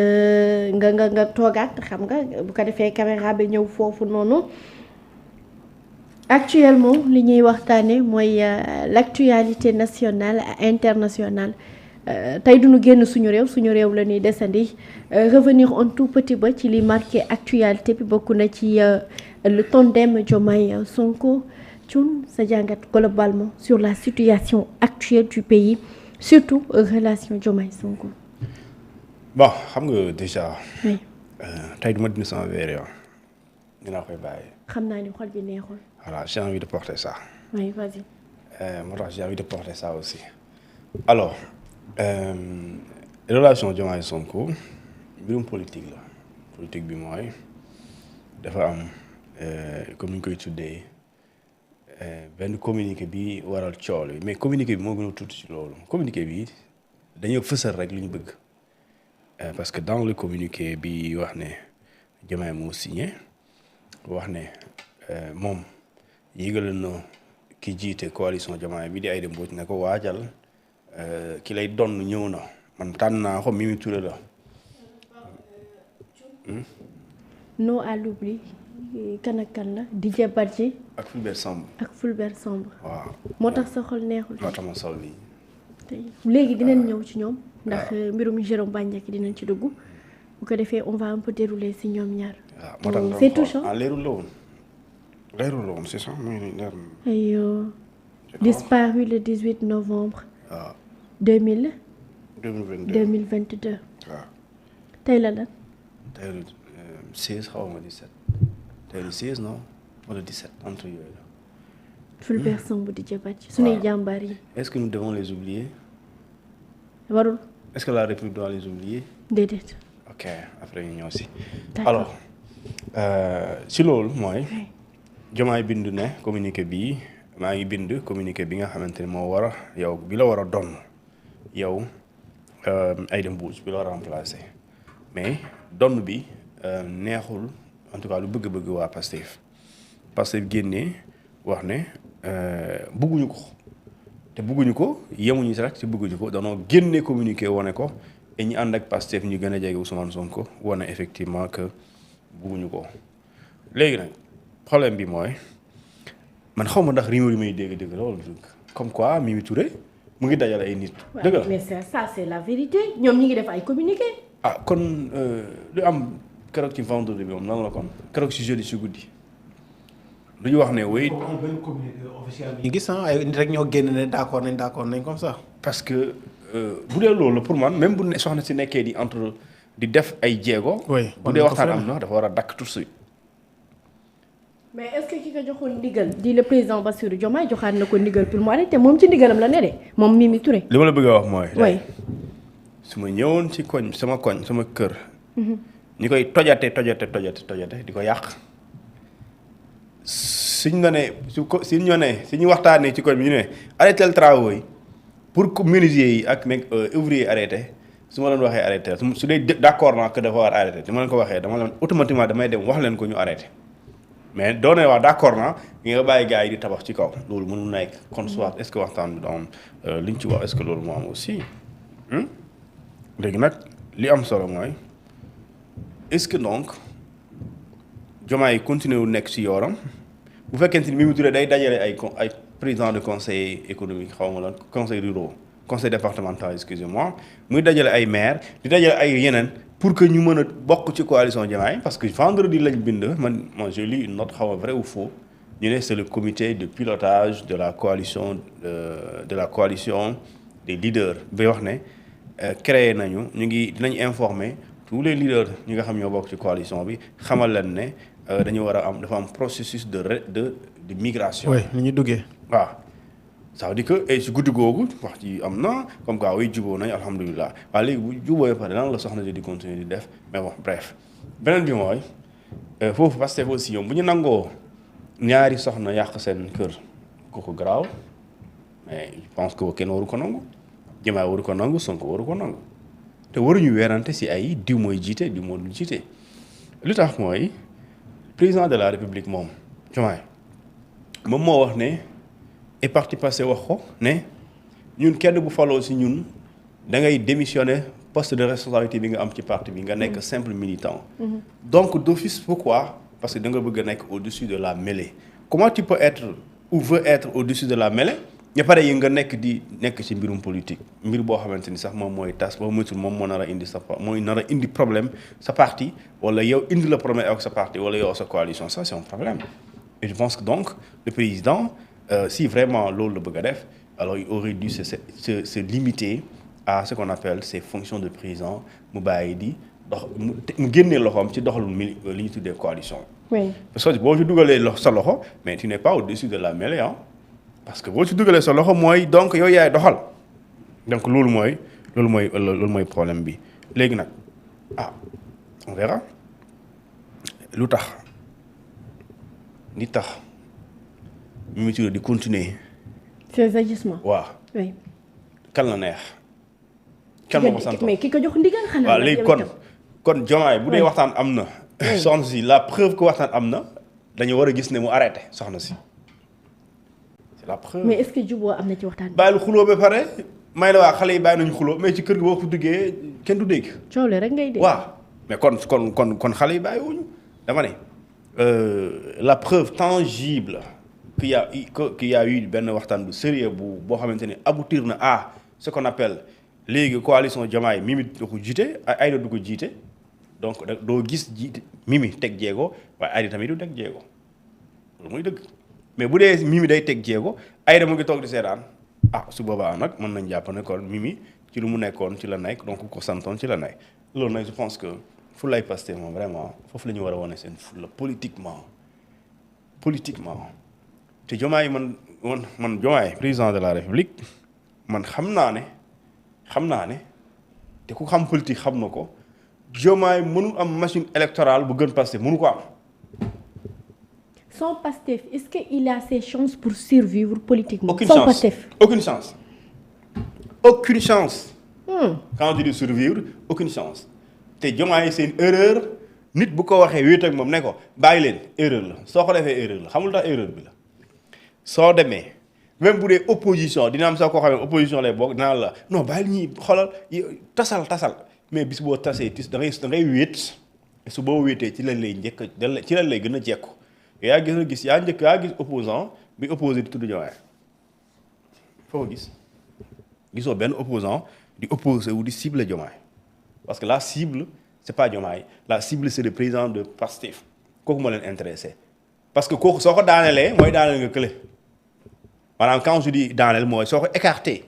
nga toogaat xam nga bu ko defee caméra bi ñëw foofu noonu actuellement li ñuy waxtaane mooy l'actualité nationale internationale tey duñu génn suñu réew la ñuy desandi revenir un tout petit ba ci li marqué actualité bi bokk na ci le tandem Diomaye Sonko Thioune sa jàngat globalement sur la situation actuelle du pays surtout relation Diomaye Sonko. bon xam nga déjà. oui. tey du ma dindi sama verre yoon dinaa koy bàyyi. xam naa ni xol bi neexul. voilà j'ai envie de porter ça. oui vas-y. moo tax j'ai envie de porter ça aussi. alors relation Diomaye Sonko mbirum politique la politique bi mooy dafa am comme ni ñu koy tuddee benn communiqué bi waral cool bi mais communiqué bi moo gën a tuuti ci loolu communiqué bi dañoo fësal rek lu ñu bëgg. Parce que dans le communiqué bi wax ne Diomaye moo signé wax ne moom yëgal na ki jiite coalition Diomaye bi di Aïda Mbodj ne ko waajal ki lay donn ñëw na man tànn naa ko Mimi Touré la. non à l'oubli kan ak kan la Didier Badji. ak Fulbert Sambou. waaw moo tax sa xol neexul. moo tax ma sol nii. tey léegi dinañ ñëw ci ñoom. ndax mbirum Jérôme Bandiaky dinañ ci dugg bu ko defee on va un peu dérouler si ñoom ñaar. waaw moo tax c'est touchant. leerul la woon c'est ça muy leer. aywa disparu le 18 novembre. waaw 2022. waaw. tey la lan. tey la 16 xaw ma 17 tey la 16 non wala 17 entre yooyu la. Fulbert Sambou di Badji suñuy jàmbaar yi. est-ce que nous devons les oublier. warul. est-ce que la République doit les oublier. déedéet. ok après ñu ñëw si. d'accord alors si loolu mooy. Diomaye bind ne communiqué bii maa ngi bind communiqué bi nga xamante ne moo war a yow bi la war a donn yow Aïda Mbodj bi la war a remplacer mais donn bi neexul en tout cas lu bëgg-bëgg waa Pastef génnee wax ne bëgguñu ko. te bëgguñu ko yemuñu si rek ci bëgguñu ko danoo génne communiqué wane ko et ñi ànd ak Pastef ñu gën a jege Ousmane Sonko wane effectivement que bëgguñu ko léegi nag problème bi mooy man xaw ma ndax rumeur yi may dégg la wala dëgg comme quoi Mimi Touré mu ngi dajale ay nit. dëgg la mais ça c'est la vérité ñoom ñi ngi def ay communiqué. ah kon lu am keroog ci vendredi bi moom nan la kon keroog ci jeudi ci guddi. lu ñu wax ne oui. benn communiqué officiel bi ñu gis ay nit rek ñoo génn ne d'accord nañ comme ça. parce que bu dee loolu pour man même bu ne soxna si nekkee di entre di def ay jéego. oui bu dee waxtaan am na dafa war a dakk tout de suite. mais est-ce que ki ko joxoon ndigal di le président Bassirou Diomaye joxaat na ko ndigal pour mu arrêter moom ci ndigalam la ne de moom Mimi Touré. li ma la bëgg a wax mooy. oui su ma ñëwoon ci sama kër. ñi koy tojate di ko yàq. suñ la ne suñu waxtaanee ci koñ bi ñu ne arrêté le travaux yi pour que menuisier yi ak mec ouvrier arrêté su ma leen waxee arrêté su dee d'accord naa que dafa war arrêté su ma leen ko waxee dama leen automatiquement damay dem wax leen ko ñu arrêté mais doone wax d'accord naa nga bàyyi gars yi di tabax ci kaw loolu mënul nekk kon soit est-ce que waxtaan bi doon li ñu ci wax est-ce que loolu moo am aussi léegi nag li am solo mooy est-ce que donc Diomaye continuer wu nekk ci yoonam bu fekkente ni Mimi Touré day dajale ay président de conseil économique xaw ma lan conseil ruraux conseil départemental excusez-moi muy dajale ay maire di dajale ay yeneen pour que ñu mën a bokk ci coalition Diomaye parce que vendredi lañ bind moi j'ai lu une note xaw ma vrai ou faux ñu ne c'est le comité de pilotage de la coalition des leaders bi wax ne créé nañu dinañ informer tous les leaders ñi nga xam ñoo bokk ci coalition bi xamal leen ne dañu war a am dafa am processus de migration. oui ni ñu duggee. waaw ça veut dire que si guddi googu wax ci am na comme quoi way juboo nañ alhamdulilah waaye léegi bu juboo pare lan la soxna si di continuer di def mais bon bref beneen bi mooy foofu parce que aussi ñoom bu ñu nangoo ñaari soxna yàq seen kër kooku garaaw mais je pense que kenn waru ko nangu Diomaye waru ko nangu Sonko waru ko nangu te waruñu weerante si ay diw mooy jiite diw moo dul jiite lu tax mooy président de la république moom Diomaye moom moo wax ne parti passé wax ko ne ñun kenn bu faloo si ñun da ngay démissionner poste de responsabilité bi nga am ci parti bi nga nekk simple militant. Donc d'office pourquoi parce que da nga bëgg a nekk au-dessus de la mêlée. Comment tu peux être ou veux être au-dessus de la mêlée nga pare yi nga nekk ci mbirum politique mbir boo xamante ni sax moom mooy tas boo moytul moom moo nar a indi mooy nar a indi problème sa parti wala yow indi la problème avec sa parti wala yow sa coalition ça c'est un problème. Et je pense que donc le président si vraiment loolu la bëgg a def alors il aurait dû se limiter à ce qu'on appelle ses fonctions de président mu bàyyi di dox mu génnee loxoom ci doxalul li ñu tuddee coalition. oui parce que boo ci dugalee sa loxo mais tu n'es pas au-dessus de la mêlée hein. Parce que boo ci dugalee sa loxo mooy donc yow yaay doxal donc loolu mooy problème bi léegi nag on verra lu tax Mimi Touré di continuer. ces agissements. waaw. oui. kan la neex. kan moo ko sant mais ki ko jox ndigal xanaa. waaw léegi kon Diomaye bu dee waxtaan am na. soxna si la preuve que waxtaan am na dañu war a gis ne mu arrêté soxna si. la preuve. mais est-ce que juboo am na ci waxtaan bi. bàyyil xuloo ba pare may la waa xale yi bàyyi nañu xuloo mais ci kër gi boo ko duggee kenn du dégg. coow li rek ngay dégg. waaw mais kon xale yi bàyyi wuñu dama ne la preuve tangible qu'il y a eu benn waxtaan bu sérieux boo xamante ne aboutir na à ce qu'on appelle léegi coalition Diomaye Mimi du ko jiite Aïda du ko jiite donc doo gis jiite Mimi teg jéego waaye Aïda tamit du teg jéego loolu mooy dëgg. mais bu dee Mimi day teg jéego Aïda mu ngi toog di seetaan su boobaa nag mën nañ jàpp ne kon Mimi ci lu mu nekkoon ci la nekk donc ko santoon ci la nekk loolu nag je pense que fu lay Pastef moom vraiment foofu la ñu war a wane seen fulla politiquement te Diomaye man Diomaye président de la République man xam naa ne te ku xam politique xam na ko Diomaye mënul am machine électorale bu gën Pastef mënu ko am. Sans Pastef, est-ce qu'il a ses chances pour survivre politiquement? Aucune chance. Quand je dis survivre, aucune chance. te Diomaye c'est une erreur nit bu ko waxee wéet ak moom ne ko bàyyi leen erreur la soo ko defee erreur la xamul tax erreur bi la soo demee même bu dee opposition dina am soo ko xamee opposition lay bokk dinaa la non bàyyi ñuy xoolal tasal mais bis boo tasee da ngay wéet su boo wéetee ci lañ lay ci lañ lay gën a jekku yaa gis opposant bi opposé di tudd Diomaye foo ko gisoo benn opposant di opposé wu di cible Diomaye parce que la cible c'est pas Diomaye la cible c'est le président de Pastef kooku moo leen intéressé parce que kooku soo ko daanelee mooy daaneel nga kële maanaam quand je dis daaneel mooy soo ko écarté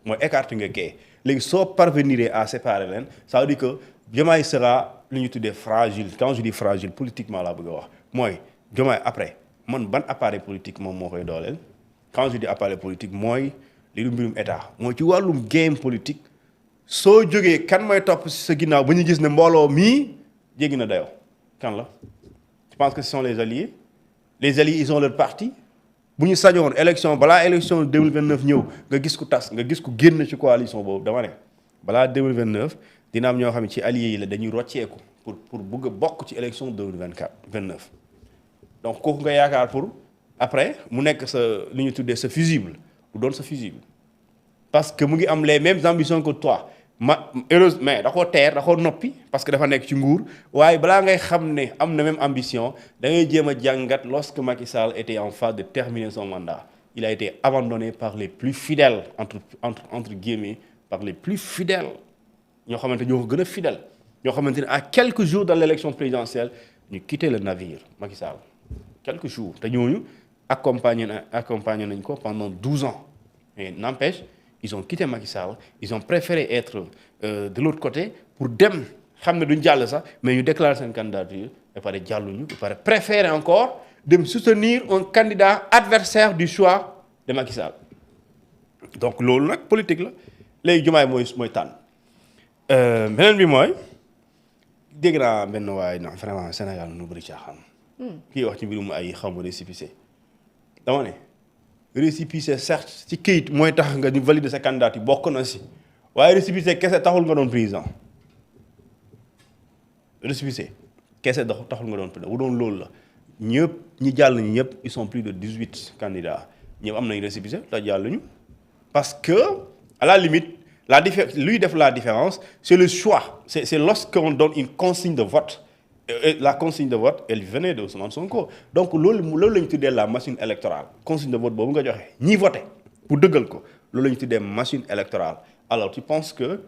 nga kee léegi soo parvenir à séparer leen ça veut dire que Diomaye sera lu ñu tuddee fragile quand je dis fragile politiquement laa bëgg a wax mooy Diomaye après man ban appareil politique moom moo koy dooleel quand je dis appareil politique mooy li du mbirum état mooy ci wàllum game politique soo jógee kan mooy topp ci sa ginnaaw ba ñu gis ne mbooloo mii jéggi na dayoo kan la je pense que ce sont les alliés ils ont leur parti bu ñu sañoon élection balaa élection 2029 ñëw nga gis ku tas nga gis ku génn ci coalition boobu dama ne balaa 2029 dina am ñoo xam ne ci alliés yi la dañuy rocceeku pour bëgg a bokk ci élection 2029 donc kooku nga yaakaar pour après mu nekk sa li ñu tuddee sa fusible du doon sa fusible parce que mu ngi am les mêmes ambitions que toi heureusement mais da koo teer da koo noppi parce que dafa nekk ci nguur waaye balaa ngay xam ne am na même ambition da ngay jéem a jàngat lorsque Macky Sall était en phase de terminer son mandat il a été abandonné par les plus fidèles entre guillemets par les plus fidèles ñoo xamante ñoo ko gën a fidèle ñoo xamante ne à quelques jours de l'élection présidentielle ñu quitté le navire Macky Sall quelques jours te ñooñu accompagné nañ ko pendant 12 ans mais n'empêche ils ont quitté Macky Sall ils ont préféré être de l'autre côté pour dem xam ne duñ jàll sax mais ñu déclarer seen candidature ba pare jàlluñu ba pare préférer encore dem soutenir un candidat adversaire du choix de Macky Sall donc loolu nag politique la léegi Diomaye mooy tànn beneen bi mooy dégg naa benn waaye non vraiment Sénégal nu bëri caaxaan kii wax ci mbirum ay xamu récépissé dama ne récépissé certes ci këyit mooy tax nga ñu valider sa candidature bokk na si waaye récépissé kese taxul nga doon président récépissé kese taxul nga doon président bu doon loolu la ñëpp ñi jàll ñi ñëpp ils sont plus de 18 candidats ñëpp am nañ récépissé te jàlluñu parce que à la limite lui def la différence c'est le choix c'est lorsqu'on donne une consigne de vote et la consigne de vote elle venait de Ousmane Sonko donc loolu la ñu tuddee la machine électorale consigne de vote boobu nga joxe ñiy voté pour dëggal ko loolu la ñu tuddee machine électorale alors tu penses que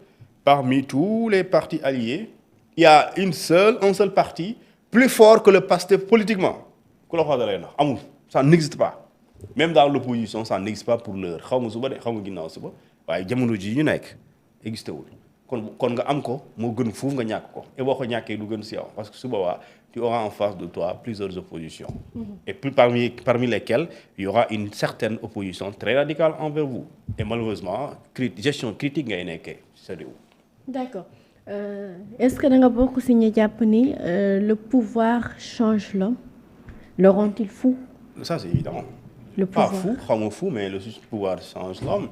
parmi tous les partis alliés il y a un seul parti plus fort que le PASTEF politiquement ku la xoolee na amul ça n'existe pas même dans l'opposition ça n'existe pas pour l'heure xaw ma suba de xaw ma ginnaaw suba waaye jamono ji ñu nekk existé wul kon nga am ko moo gën fuuf nga ñàkk ko et boo ko ñàkkee du gën si yow parce que su boobaa tu auras en face de toi plusieurs oppositions et puis parmi lesquelles il y aura une certaine opposition très radicale envers vous et malheureusement gestion critique ngay nekkee c'est réew. D'accord est-ce que da nga bokk si ñu jàpp ni le pouvoir change l'homme le rend-il fou? Ça c'est évident. Le pouvoir. Pas fou, xaw ma fou mais le pouvoir change l'homme.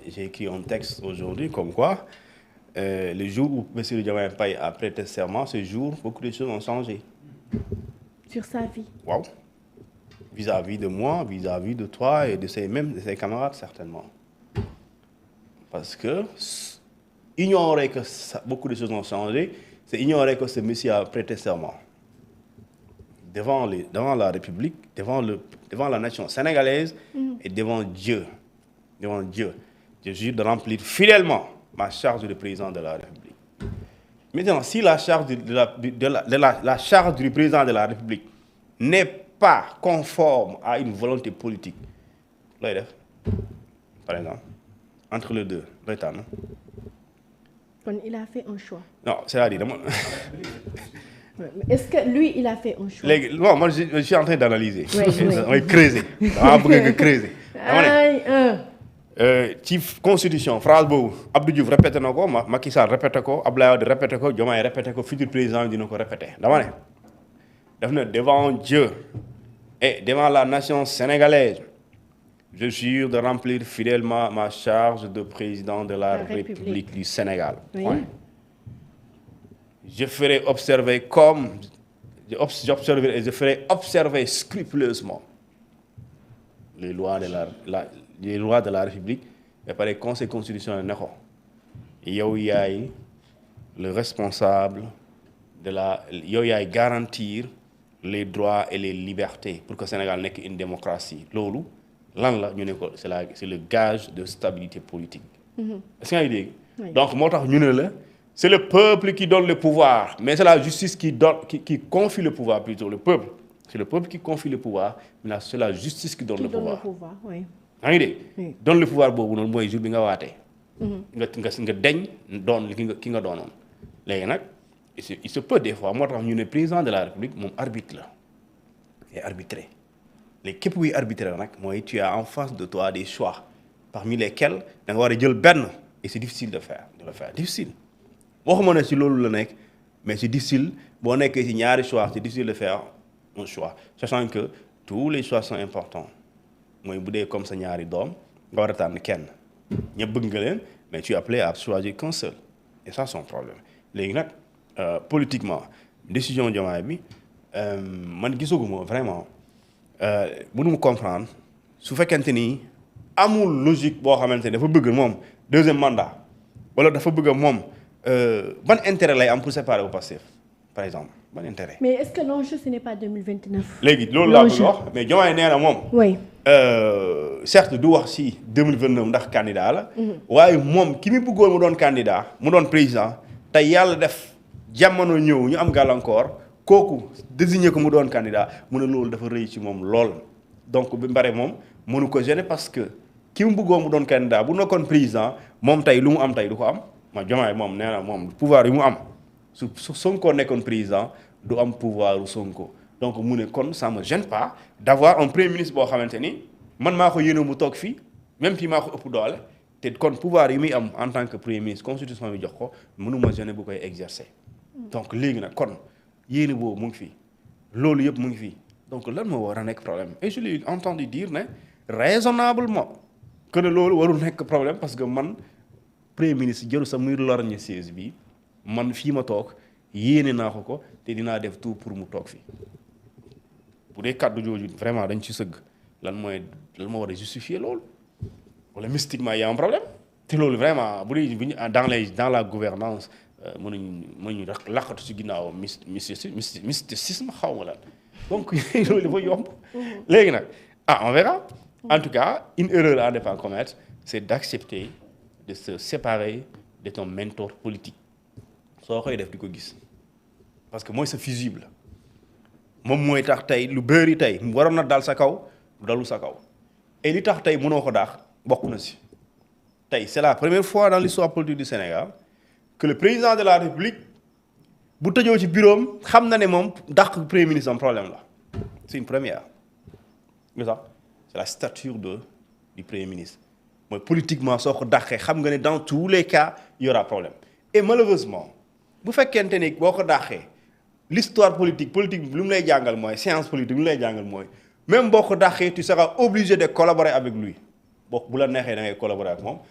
J'ai écrit un texte aujourd'hui comme quoi le jour où M. Diomaye Faye a prêté serment, ce jour, beaucoup de choses ont changé. Sur sa vie. Waouh. Vis-à-vis de moi, vis-à-vis de toi et de ses camarades certainement. Parce que ignorer que beaucoup de choses ont changé, c'est ignorer que ce monsieur a prêté serment devant la République, devant la nation sénégalaise et devant Dieu. Devant Dieu, je jure de remplir fidèlement ma charge de président de la République. Maintenant, si la charge la charge du président de la République n'est pas conforme à une volonté politique, looy def par exemple entre les deux looy tànn. Kon il a fait un choix. Non, c'est-à-dire dama. Est-ce que lui il a fait un choix. léegi non moi je suis en train d'analyser. oui damay creuser. damaa bëgg nga creuser. dama ne. ci constitution phrase boobu Abdou Diouf répété na ko Macky Sall répété ko Abdoulaye Wade répété ko Diomaye répété ko futur président dina ko répété dama ne daf ne devant Dieu et devant la nation sénégalaise je jure de remplir fidèlement ma charge de président de la République du Sénégal. Oui. Ouais. Je ferai observer j'observerai et je ferai observer scrupuleusement les lois de la République et par les conseils constitutionnels ne ko yow yaay le responsable yow yaay garantir les droits et les libertés pour que Sénégal nekk une démocratie loolu lan la ñu ne ko c'est le gage de stabilité politique. Est-ce que nga dégg. Donc moo tax ñu ne la c'est le peuple qui donne le pouvoir mais c'est la justice qui confie le pouvoir plutôt le peuple. C'est le peuple qui confie le pouvoir mais c'est la justice qui donne le pouvoir. Oui. yaa ngi dégg donne le pouvoir boobu noonu mooy jour bi nga waatee. nga deñ doon ki nga doonoon. léegi nag il se peut des fois moo tax ñu ne président de la République moom arbitre la et arbitré léegi képp kuy arbitré nag mooy tu as en face de toi des choix parmi lesquels da nga war a jël benn et c'est difficile de le faire difficile. waxuma ne si loolu la nekk mais c'est difficile boo nekkee si ñaari choix c'est difficile de faire un choix sachant que tous les choix sont importants. mooy bu dee comme sa ñaari doom nga war a tànn kenn ñëpp bëgg nga leen mais tu es appelé à choisir qu'un seul et ça c'est un problème léegi nag politiquement décision Diomaye bi man gisaguma vraiment mënuma comprendre su fekkente ni amul logique boo xamante ne dafa bëgg moom deuxième mandat wala dafa bëgg moom ban intérêt lay am pour séparer au Pastef par exemple ban intérêt. mais est-ce que l'enjeu ce n'est pas 2029. léegi loolu laa bëgg wax mais Diomaye nee na moom. oui. certes du wax si 2029 ndax candidat la. waaye moom ki mu bëggoon mu doon candidat mu doon président te yàlla def jamono ñëw ñu am gàllankoor kooku désigné ko mu doon candidat mu ne loolu dafa rëy ci moom lool. donc bi mbare moom mënu ko gêner parce que ki mu bëggoon mu doon candidat bu nekkoon président moom tey lu mu am tey du ko am ma Diomaye moom nee na moom pouvoir yi mu am su Sonko nekkoon président du am pouvoir u Sonko. donc mu ne kon ça me gêne pas d'avoir un premier ministre boo xamante ni man maa ko yéene mu toog fii même fii maa ko ëpp doole te kon pouvoir yi muy am en tant que premier ministre constitution bi jox ko mënuma gêner bu koy exercer. donc léegi nag kon yéene boobu mu ngi fii loolu yëpp mu ngi fii donc lan moo war a nekk problème et je l'ai entendu dire ne raisonnablement que ne loolu warul nekk problème parce que man premier ministre jëru sa muy lorñe siège bi man fii ma toog yéene naa ko te dinaa def tout pour mu toog fii. bu dee kàddu jooju vraiment dañ ci sëgg lan moo war a justifier loolu wala mystiquement y a un problème te loolu vraiment bu dee dans la gouvernance mënuñu rek laqatu si ginnaaw mysticisme xaw ma lan donc loolu dafa yomb. léegi nag on verra. En tout cas une erreur à ne pas commettre c'est d'accepter de se séparer de ton mentor politique soo koy def di ko gis parce que mooy sa fusible moom mooy tax tey lu bëri tey mu waroon na dal sa kaw dalu sa kaw et li tax tey mënoo ko daax bokk na si tey c'est la première fois dans l'histoire politique du Sénégal que le président de la République bu tëjoo ci bureau am xam na ne moom dàq premier ministre am problème la c'est une première lu tax c'est la stature du premier ministre mooy politiquement soo ko dàqee xam nga ne dans tous les cas il y aura problème et malheureusement bu fekkente ni boo ko dàqee l'histoire politique bi lu mu lay jàngal mooy science politique lu mu lay jàngal mooy même boo ko dàqee tu seras obligé de collaborer avec lui boo bu la neexee da ngay collaborer ak moom